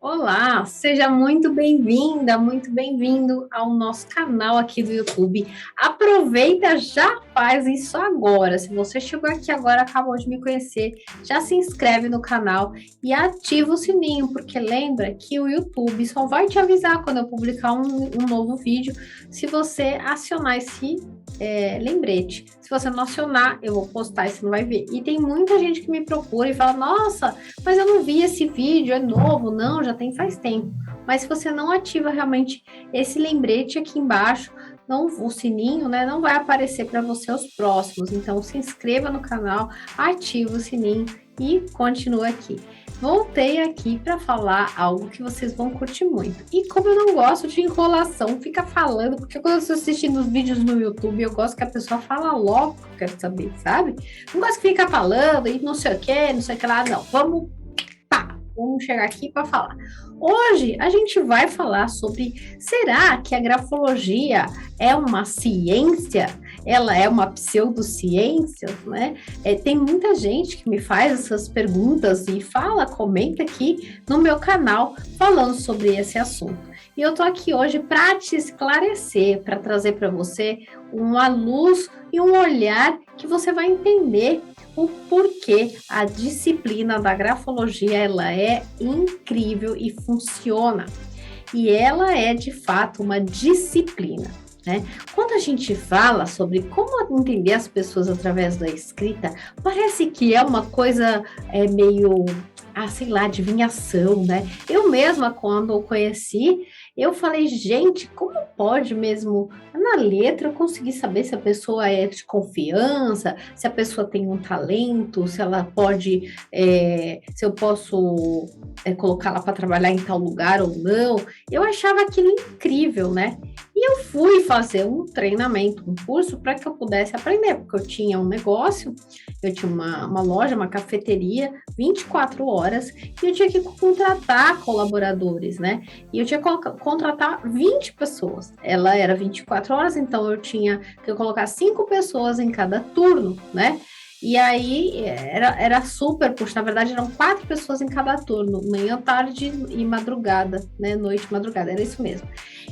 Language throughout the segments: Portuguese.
Olá, seja muito bem-vinda, muito bem-vindo ao nosso canal aqui do YouTube. Aproveita, já faz isso agora. Se você chegou aqui agora, acabou de me conhecer, já se inscreve no canal e ativa o sininho, porque lembra que o YouTube só vai te avisar quando eu publicar um novo vídeo, se você acionar esse lembrete. Se você não acionar, eu vou postar e você não vai ver. E tem muita gente que me procura e fala, nossa, mas eu não vi esse vídeo, é novo. Não, já tem faz tempo. Mas se você não ativa realmente esse lembrete aqui embaixo, não, o sininho, né, não vai aparecer para você os próximos. Então, se inscreva no canal, ativa o sininho e continua aqui. Voltei aqui para falar algo que vocês vão curtir muito. E como eu não gosto de enrolação, fica falando, porque quando eu estou assistindo os vídeos no YouTube, eu gosto que a pessoa fala logo que eu quero saber, sabe? Não gosto que fica falando e não sei o que, não sei o que lá, não. Vamos chegar aqui para falar. Hoje a gente vai falar sobre, será que a grafologia é uma ciência? Ela é uma pseudociência, né? Tem muita gente que me faz essas perguntas e comenta aqui no meu canal falando sobre esse assunto. E eu tô aqui hoje para te esclarecer, para trazer para você uma luz e um olhar que você vai entender o porquê a disciplina da grafologia ela é incrível e funciona. E ela é de fato uma disciplina, né? Quando a gente fala sobre como entender as pessoas através da escrita, parece que é uma coisa meio, sei lá, adivinhação, né? Eu mesma, quando eu conheci, eu falei, gente, como pode mesmo, na letra, eu conseguir saber se a pessoa é de confiança, se a pessoa tem um talento, se ela pode, se eu posso colocá-la para trabalhar em tal lugar ou não. Eu achava aquilo incrível, né? E eu fui fazer um treinamento, um curso, para que eu pudesse aprender, porque eu tinha um negócio, eu tinha uma loja, uma cafeteria, 24 horas, e eu tinha que contratar colaboradores, né? E eu tinha que contratar 20 pessoas. Ela era 24 horas, então eu tinha que colocar 5 pessoas em cada turno, né? E aí era super, puxa, na verdade eram 4 pessoas em cada turno, manhã, tarde e madrugada, né? Noite, madrugada, era isso mesmo.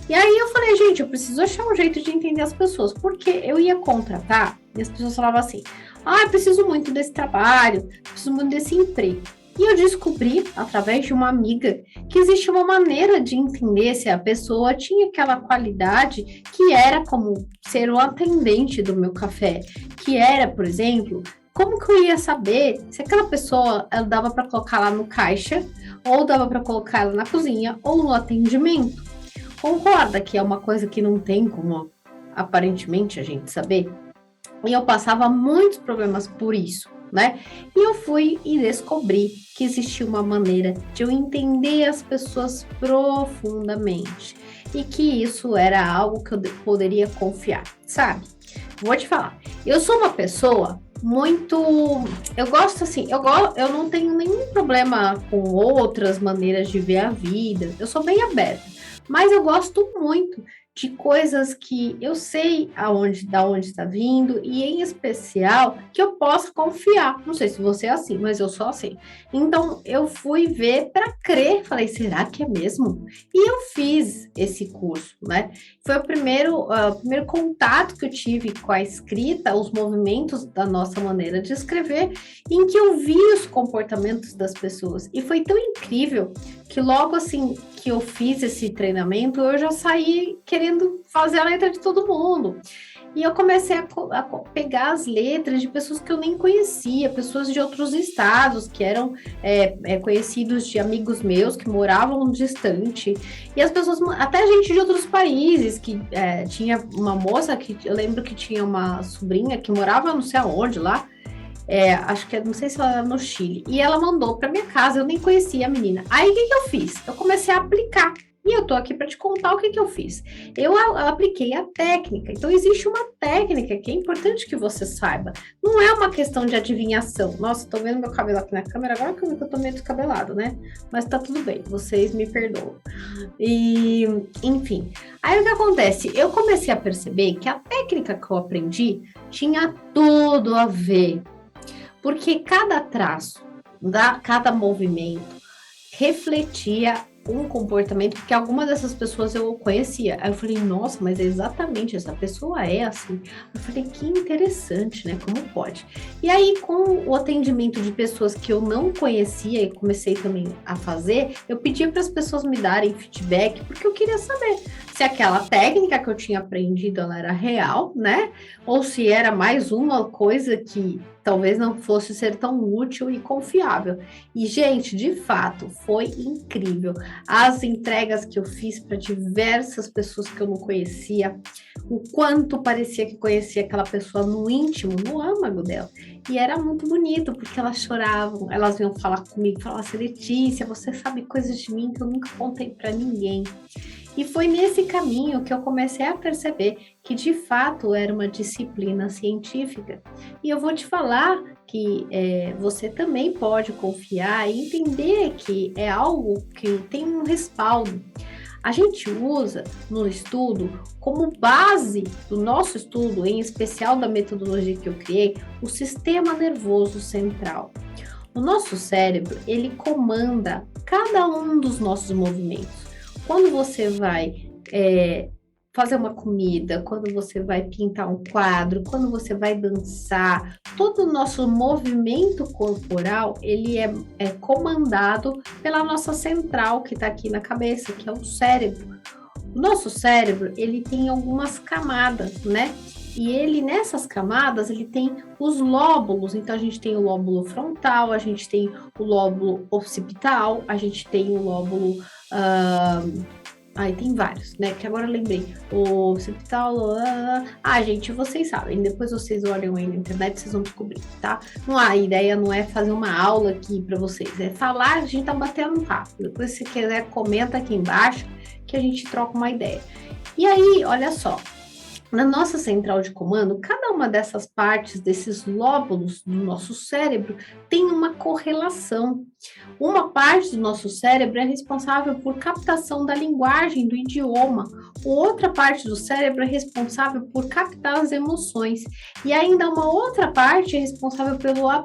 E aí eu falei, gente, eu preciso achar um jeito de entender as pessoas, porque eu ia contratar e as pessoas falavam assim, eu preciso muito desse trabalho, preciso muito desse emprego. E eu descobri, através de uma amiga, que existe uma maneira de entender se a pessoa tinha aquela qualidade que era como ser o atendente do meu café, que era, por exemplo, como que eu ia saber se aquela pessoa ela dava para colocar lá no caixa, ou dava para colocar ela na cozinha, ou no atendimento. Concorda que é uma coisa que não tem como aparentemente a gente saber? E eu passava muitos problemas por isso, né? E eu fui e descobri que existia uma maneira de eu entender as pessoas profundamente e que isso era algo que eu poderia confiar, sabe? Vou te falar, eu sou uma pessoa muito, eu gosto assim, eu não tenho nenhum problema com outras maneiras de ver a vida, eu sou bem aberta, mas eu gosto muito de coisas que eu sei da onde está vindo e em especial que eu possa confiar. Não sei se você é assim, mas eu sou assim. Então eu fui ver para crer, falei, será que é mesmo? E eu fiz esse curso, né? Foi o primeiro contato que eu tive com a escrita, os movimentos da nossa maneira de escrever, em que eu vi os comportamentos das pessoas. E foi tão incrível que logo assim que eu fiz esse treinamento, eu já saí querendo fazer a letra de todo mundo. E eu comecei a pegar as letras de pessoas que eu nem conhecia, pessoas de outros estados, que eram conhecidos de amigos meus, que moravam distante. E as pessoas, até gente de outros países, que tinha uma moça que eu lembro que tinha uma sobrinha que morava não sei aonde lá, acho que não sei se ela era no Chile, e ela mandou para minha casa, eu nem conhecia a menina. Aí o que que eu fiz? Eu comecei a aplicar. E eu tô aqui para te contar o que que eu fiz. Eu apliquei a técnica. Então existe uma técnica que é importante que você saiba. Não é uma questão de adivinhação. Nossa, tô vendo meu cabelo aqui na câmera agora que eu tô meio descabelado, né? Mas tá tudo bem, vocês me perdoam. E, enfim. Aí o que acontece? Eu comecei a perceber que a técnica que eu aprendi tinha tudo a ver, porque cada traço, cada movimento refletia um comportamento, porque alguma dessas pessoas eu conhecia. Aí eu falei, nossa, mas é exatamente essa pessoa é assim. Eu falei, que interessante, né? Como pode? E aí, com o atendimento de pessoas que eu não conhecia e comecei também a fazer, eu pedia para as pessoas me darem feedback, porque eu queria saber se aquela técnica que eu tinha aprendido ela era real, né? Ou se era mais uma coisa que talvez não fosse ser tão útil e confiável. E, gente, de fato, foi incrível. As entregas que eu fiz para diversas pessoas que eu não conhecia, o quanto parecia que conhecia aquela pessoa no íntimo, no âmago dela. E era muito bonito, porque elas choravam, elas vinham falar comigo, falavam assim, Letícia, você sabe coisas de mim que eu nunca contei para ninguém. E foi nesse caminho que eu comecei a perceber que de fato era uma disciplina científica. E eu vou te falar que você também pode confiar e entender que é algo que tem um respaldo. A gente usa no estudo, como base do nosso estudo, em especial da metodologia que eu criei, o sistema nervoso central. O nosso cérebro, ele comanda cada um dos nossos movimentos. Quando você vai fazer uma comida, quando você vai pintar um quadro, quando você vai dançar, todo o nosso movimento corporal, ele é comandado pela nossa central, que está aqui na cabeça, que é o cérebro. O nosso cérebro, ele tem algumas camadas, né? E ele, nessas camadas, ele tem os lóbulos. Então, a gente tem o lóbulo frontal, a gente tem o lóbulo occipital, a gente tem o lóbulo... Aí tem vários, né? Que agora eu lembrei. O occipital... gente, vocês sabem. Depois vocês olham aí na internet, vocês vão descobrir, tá? Não, a ideia não é fazer uma aula aqui para vocês. É falar, a gente tá batendo um papo. Depois, se quiser, comenta aqui embaixo que a gente troca uma ideia. E aí, olha só, na nossa central de comando, cada uma dessas partes, desses lóbulos do nosso cérebro, tem uma correlação. Uma parte do nosso cérebro é responsável por captação da linguagem, do idioma. Outra parte do cérebro é responsável por captar as emoções. E ainda uma outra parte é responsável pela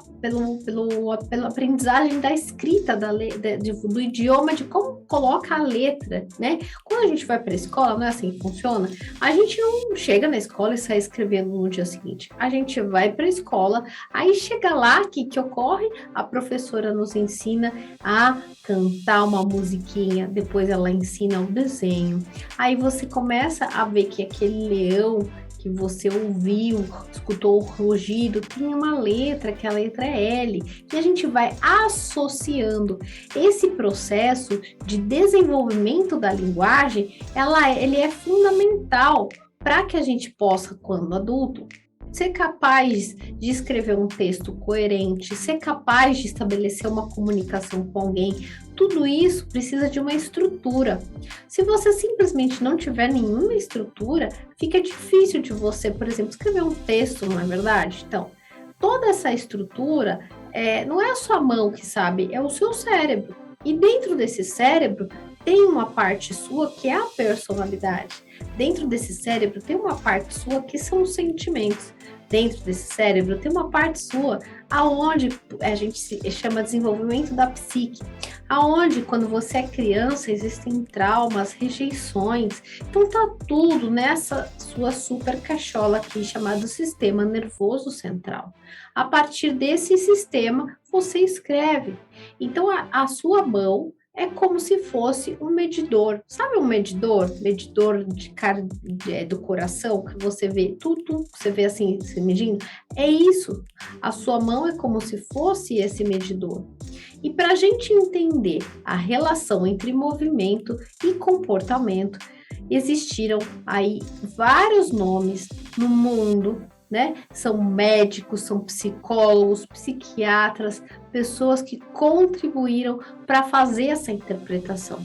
aprendizagem da escrita do idioma, de como coloca a letra, né? Quando a gente vai para a escola, não é assim que funciona? A gente não chega na escola e sai escrevendo no dia seguinte. A gente vai para a escola, aí chega lá, o que ocorre? A professora nos ensina a cantar uma musiquinha, depois ela ensina o desenho. Aí você começa a ver que aquele leão que você ouviu, escutou o rugido, tem uma letra, que a letra é L, e a gente vai associando esse processo de desenvolvimento da linguagem, ele é fundamental para que a gente possa, quando adulto, ser capaz de escrever um texto coerente, ser capaz de estabelecer uma comunicação com alguém, tudo isso precisa de uma estrutura. Se você simplesmente não tiver nenhuma estrutura, fica difícil de você, por exemplo, escrever um texto, não é verdade? Então, toda essa estrutura não é a sua mão que sabe, é o seu cérebro. E dentro desse cérebro tem uma parte sua que é a personalidade. Dentro desse cérebro tem uma parte sua que são os sentimentos. Dentro desse cérebro tem uma parte sua aonde a gente chama de desenvolvimento da psique, aonde quando você é criança existem traumas, rejeições, então tá tudo nessa sua super cachola aqui chamado sistema nervoso central. A partir desse sistema você escreve. Então a sua mão é como se fosse um medidor. Sabe um medidor? Medidor do coração, que você vê tudo, você vê assim, se medindo? É isso. A sua mão é como se fosse esse medidor. E para a gente entender a relação entre movimento e comportamento, existiram aí vários nomes no mundo, né? São médicos, são psicólogos, psiquiatras, pessoas que contribuíram para fazer essa interpretação.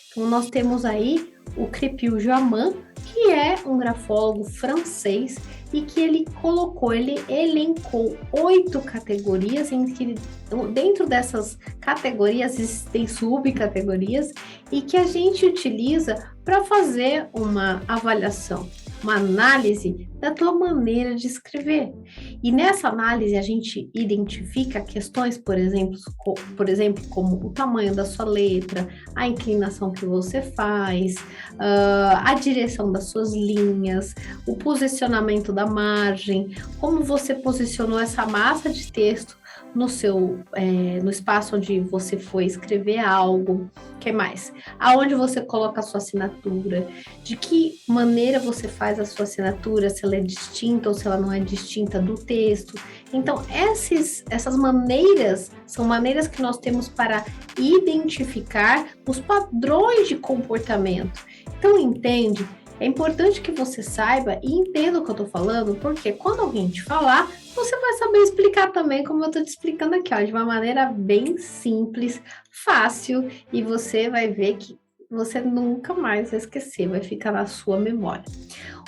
Então, nós temos aí o Crépy Jamin, que é um grafólogo francês e que ele elencou 8 categorias em que dentro dessas categorias existem subcategorias e que a gente utiliza para fazer uma avaliação, uma análise da tua maneira de escrever. E nessa análise a gente identifica questões, por exemplo, como o tamanho da sua letra, a inclinação que você faz, a direção das suas linhas, o posicionamento da margem, como você posicionou essa massa de texto no espaço onde você foi escrever algo. O que mais? Aonde você coloca a sua assinatura, de que maneira você faz a sua assinatura, se ela é distinta ou se ela não é distinta do texto. Então, essas maneiras são maneiras que nós temos para identificar os padrões de comportamento. Então, entende? É importante que você saiba e entenda o que eu estou falando, porque quando alguém te falar, você vai saber explicar também, como eu estou te explicando aqui, ó, de uma maneira bem simples, fácil, e você vai ver que você nunca mais vai esquecer, vai ficar na sua memória.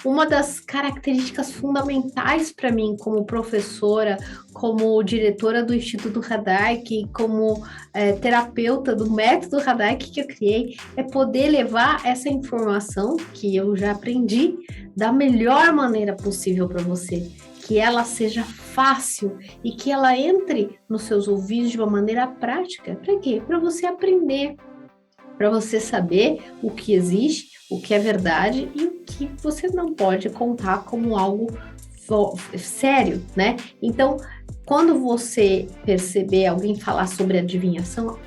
Uma das características fundamentais para mim como professora, como diretora do Instituto Radaic, como terapeuta do método Radaic que eu criei, é poder levar essa informação que eu já aprendi da melhor maneira possível para você, que ela seja fácil e que ela entre nos seus ouvidos de uma maneira prática. Para quê? Para você aprender, para você saber o que existe, o que é verdade e o que você não pode contar como algo sério, né? Então, quando você perceber alguém falar sobre adivinhação,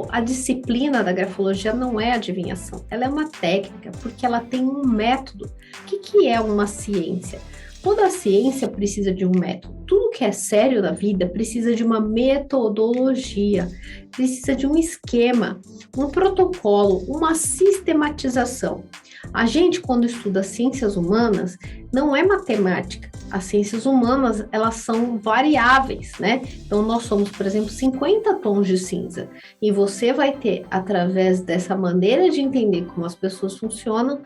a disciplina da grafologia não é adivinhação, ela é uma técnica, porque ela tem um método. O que é uma ciência? Toda ciência precisa de um método. Tudo que é sério na vida precisa de uma metodologia, precisa de um esquema, um protocolo, uma sistematização. A gente, quando estuda ciências humanas, não é matemática. As ciências humanas, elas são variáveis, né? Então, nós somos, por exemplo, 50 tons de cinza. E você vai ter, através dessa maneira de entender como as pessoas funcionam,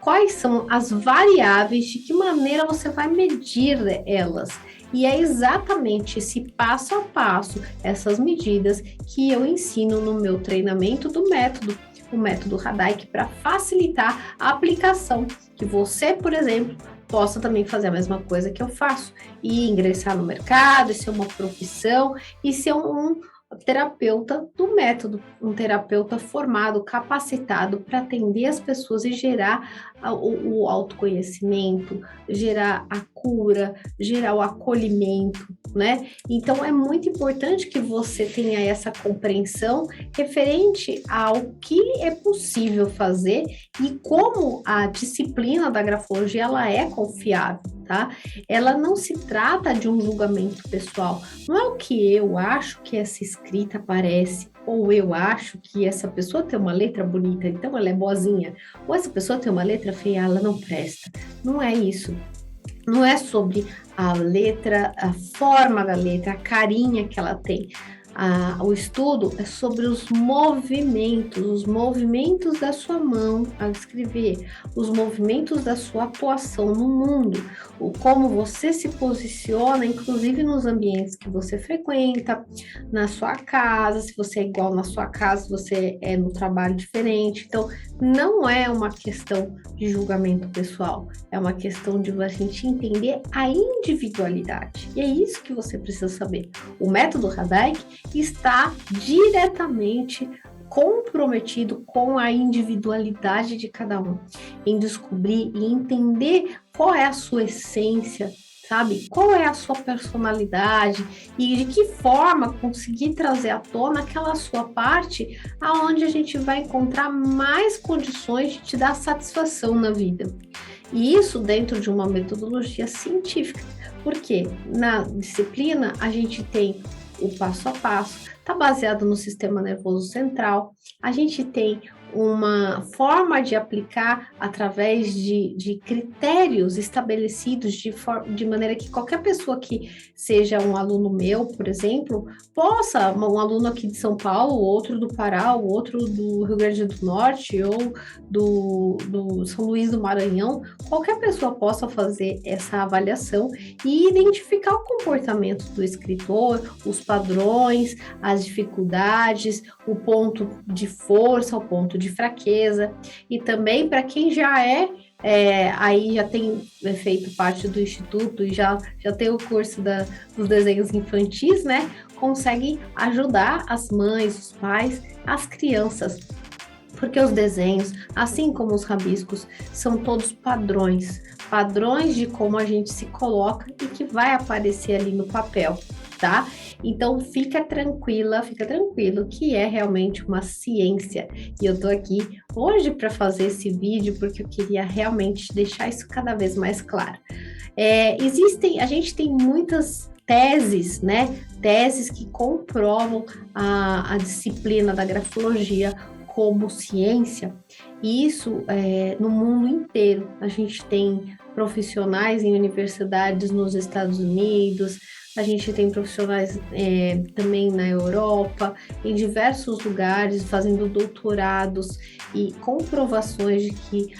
quais são as variáveis, de que maneira você vai medir elas. E é exatamente esse passo a passo, essas medidas, que eu ensino no meu treinamento do método, o método Radaic, para facilitar a aplicação, que você, por exemplo, possa também fazer a mesma coisa que eu faço, e ingressar no mercado, e ser uma profissão, e ser um terapeuta do método, um terapeuta formado, capacitado para atender as pessoas e gerar o autoconhecimento, gerar a cura, gerar o acolhimento, né? Então é muito importante que você tenha essa compreensão referente ao que é possível fazer e como a disciplina da grafologia ela é confiável, tá? Ela não se trata de um julgamento pessoal, não é o que eu acho que essa escrita parece, ou eu acho que essa pessoa tem uma letra bonita, então ela é boazinha, ou essa pessoa tem uma letra feia, ela não presta. Não é isso. Não é sobre a letra, a forma da letra, a carinha que ela tem. O estudo é sobre os movimentos da sua mão ao escrever, os movimentos da sua atuação no mundo, como você se posiciona, inclusive nos ambientes que você frequenta, na sua casa, se você é igual na sua casa, se você é no trabalho diferente. Então, não é uma questão de julgamento pessoal, é uma questão de a gente entender a individualidade. E é isso que você precisa saber. O método Radaic está diretamente comprometido com a individualidade de cada um, em descobrir e entender qual é a sua essência, sabe? Qual é a sua personalidade e de que forma conseguir trazer à tona aquela sua parte aonde a gente vai encontrar mais condições de te dar satisfação na vida. E isso dentro de uma metodologia científica, porque na disciplina a gente tem o passo a passo, está baseado no sistema nervoso central. A gente tem uma forma de aplicar através de critérios estabelecidos de maneira que qualquer pessoa que seja um aluno meu, por exemplo, possa, um aluno aqui de São Paulo, outro do Pará, o outro do Rio Grande do Norte ou do São Luís do Maranhão, qualquer pessoa possa fazer essa avaliação e identificar o comportamento do escritor, os padrões, as dificuldades, o ponto de força, o ponto de fraqueza, e também para quem já aí já tem feito parte do Instituto e já tem o curso dos desenhos infantis, né? Consegue ajudar as mães, os pais, as crianças, porque os desenhos, assim como os rabiscos, são todos padrões de como a gente se coloca e que vai aparecer ali no papel, tá? Então fica tranquilo que é realmente uma ciência. E eu tô aqui hoje para fazer esse vídeo porque eu queria realmente deixar isso cada vez mais claro. A gente tem muitas teses, né? Teses que comprovam a disciplina da grafologia como ciência, e isso no mundo inteiro. A gente tem profissionais em universidades nos Estados Unidos, a gente tem profissionais também na Europa, em diversos lugares, fazendo doutorados e comprovações de que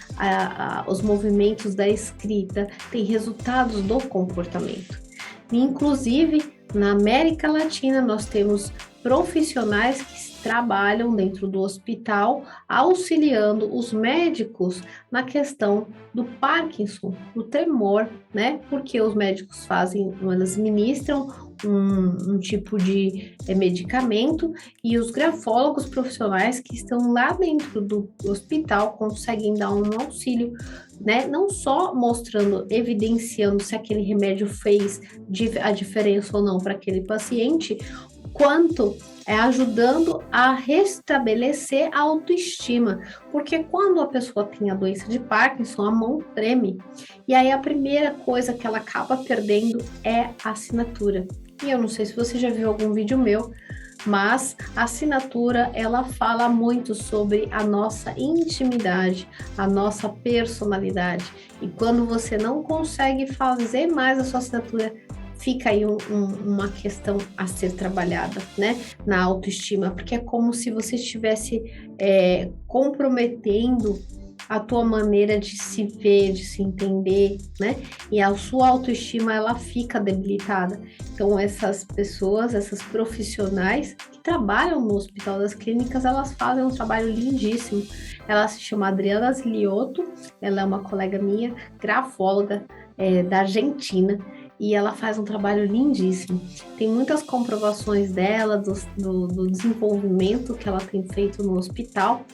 os movimentos da escrita têm resultados do comportamento. Inclusive, na América Latina, nós temos profissionais que trabalham dentro do hospital, auxiliando os médicos na questão do Parkinson, do tremor, né? Porque os médicos eles ministram um tipo de medicamento e os grafólogos profissionais que estão lá dentro do hospital conseguem dar um auxílio, né? Não só mostrando, evidenciando se aquele remédio fez a diferença ou não para aquele paciente, quanto ajudando a restabelecer a autoestima, porque quando a pessoa tem a doença de Parkinson, a mão treme, e aí a primeira coisa que ela acaba perdendo é a assinatura. E eu não sei se você já viu algum vídeo meu, mas a assinatura, ela fala muito sobre a nossa intimidade, a nossa personalidade, e quando você não consegue fazer mais a sua assinatura, fica aí uma questão a ser trabalhada, né, na autoestima, porque é como se você estivesse comprometendo a tua maneira de se ver, de se entender, né, e a sua autoestima, ela fica debilitada. Então, essas pessoas, essas profissionais que trabalham no Hospital das Clínicas, elas fazem um trabalho lindíssimo. Ela se chama Adriana Ziliotto, ela é uma colega minha, grafóloga da Argentina, e ela faz um trabalho lindíssimo. Tem muitas comprovações dela, do desenvolvimento que ela tem feito no hospital,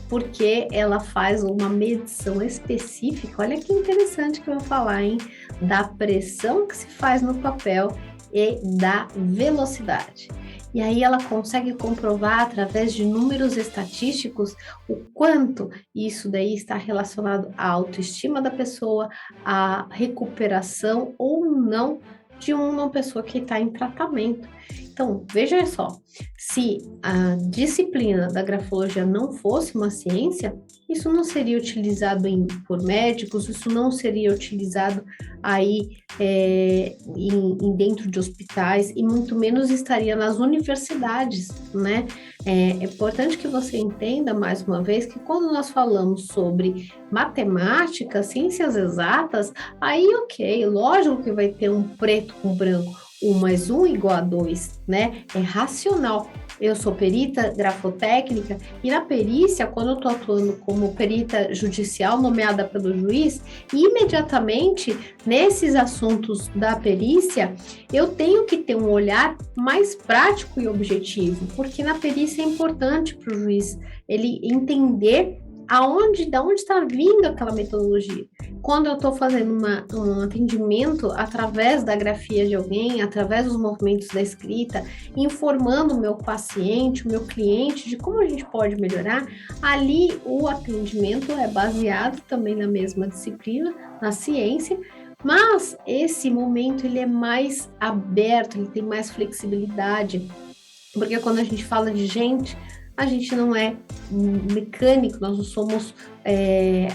porque ela faz uma medição específica, olha que interessante que eu vou falar, hein? Da pressão que se faz no papel e da velocidade. E aí ela consegue comprovar através de números estatísticos o quanto isso daí está relacionado à autoestima da pessoa, à recuperação ou não de uma pessoa que está em tratamento. Então, veja só, se a disciplina da grafologia não fosse uma ciência, isso não seria utilizado por médicos, isso não seria utilizado aí dentro de hospitais e muito menos estaria nas universidades, né? É importante que você entenda, mais uma vez, que quando nós falamos sobre matemática, ciências exatas, aí ok, lógico que vai ter um preto com branco, 1 mais 1 igual a 2, né? É racional. Eu sou perita grafotécnica e na perícia, quando eu estou atuando como perita judicial nomeada pelo juiz, imediatamente nesses assuntos da perícia, eu tenho que ter um olhar mais prático e objetivo, porque na perícia é importante para o juiz ele entender da onde está vindo aquela metodologia. Quando eu estou fazendo um atendimento através da grafia de alguém, através dos movimentos da escrita, informando o meu paciente, o meu cliente, de como a gente pode melhorar, ali o atendimento é baseado também na mesma disciplina, na ciência, mas esse momento ele é mais aberto, ele tem mais flexibilidade. Porque quando a gente fala de gente, a gente não é mecânico, nós não somos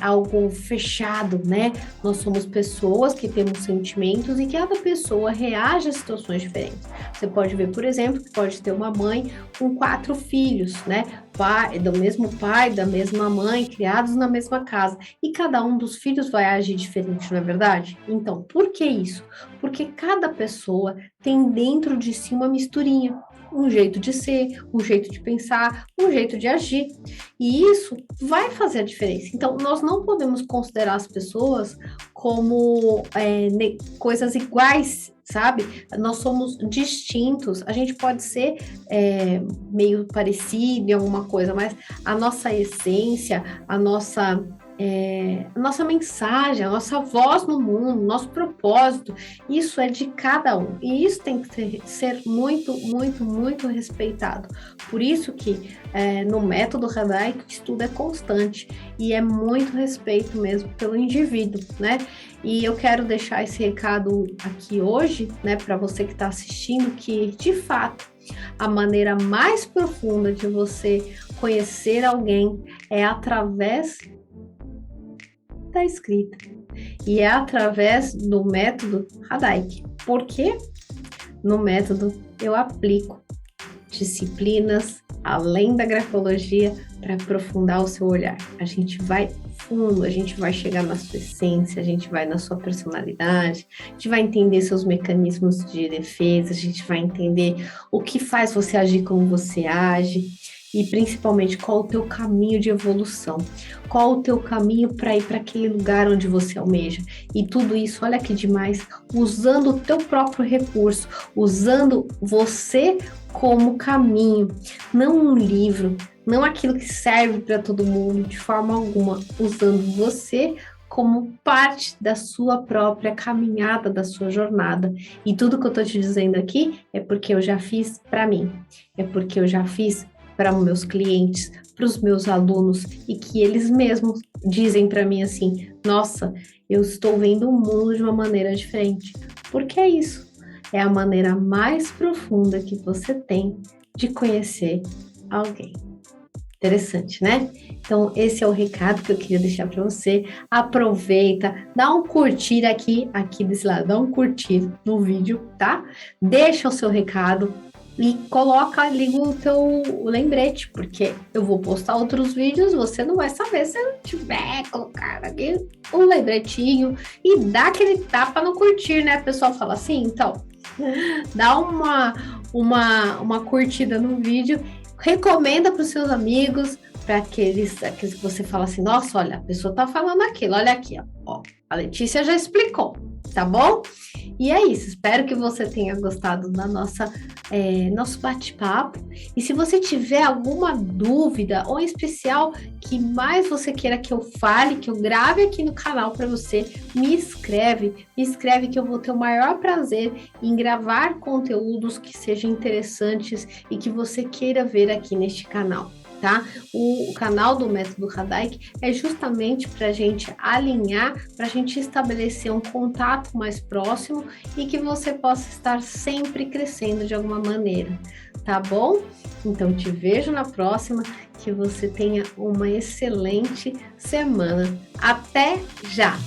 algo fechado, né? Nós somos pessoas que temos sentimentos e que cada pessoa reage a situações diferentes. Você pode ver, por exemplo, que pode ter uma mãe com 4 filhos, né? Pai, da mesma mãe, criados na mesma casa. E cada um dos filhos vai agir diferente, não é verdade? Então, por que isso? Porque cada pessoa tem dentro de si uma misturinha, um jeito de ser, um jeito de pensar, um jeito de agir. E isso vai fazer a diferença. Então, nós não podemos considerar as pessoas como coisas iguais, sabe? Nós somos distintos. A gente pode ser meio parecido em alguma coisa, mas a nossa essência, a nossa mensagem, a nossa voz no mundo, nosso propósito, isso é de cada um. E isso tem que ser muito, muito, muito respeitado. Por isso que no método Hadai, o estudo é constante e é muito respeito mesmo pelo indivíduo, né? E eu quero deixar esse recado aqui hoje, né, para você que está assistindo, que de fato a maneira mais profunda de você conhecer alguém é através da escrita. E é através do método Hadaik. Por quê? No método eu aplico disciplinas além da grafologia para aprofundar o seu olhar. A gente vai fundo, a gente vai chegar na sua essência, a gente vai na sua personalidade, a gente vai entender seus mecanismos de defesa, a gente vai entender o que faz você agir como você age e principalmente qual o teu caminho de evolução, qual o teu caminho para ir para aquele lugar onde você almeja. E tudo isso, olha que demais, usando o teu próprio recurso, usando você como caminho, não um livro, não aquilo que serve para todo mundo de forma alguma, usando você como parte da sua própria caminhada, da sua jornada. E tudo que eu estou te dizendo aqui é porque eu já fiz para mim, é porque eu já fiz para os meus clientes, para os meus alunos, e que eles mesmos dizem para mim assim: nossa, eu estou vendo o mundo de uma maneira diferente. Porque é isso, é a maneira mais profunda que você tem de conhecer alguém. Interessante, né? Então, esse é o recado que eu queria deixar para você. Aproveita, dá um curtir aqui desse lado, dá um curtir no vídeo, tá? Deixa o seu recado e liga o teu lembrete, porque eu vou postar outros vídeos, você não vai saber se eu não tiver colocado aqui um lembretinho e dá aquele tapa no curtir, né? O pessoal fala assim, então, dá uma curtida no vídeo, recomenda para os seus amigos, para aqueles que você fala assim, nossa, olha, a pessoa tá falando aquilo, olha aqui, ó, a Letícia já explicou, tá bom? E é isso, espero que você tenha gostado da nosso bate-papo. E se você tiver alguma dúvida, ou em especial que mais você queira que eu fale, que eu grave aqui no canal para você, me escreve que eu vou ter o maior prazer em gravar conteúdos que sejam interessantes e que você queira ver aqui neste canal. Tá? O canal do Método Hadaik é justamente para a gente alinhar, para a gente estabelecer um contato mais próximo e que você possa estar sempre crescendo de alguma maneira, tá bom? Então, te vejo na próxima, que você tenha uma excelente semana. Até já!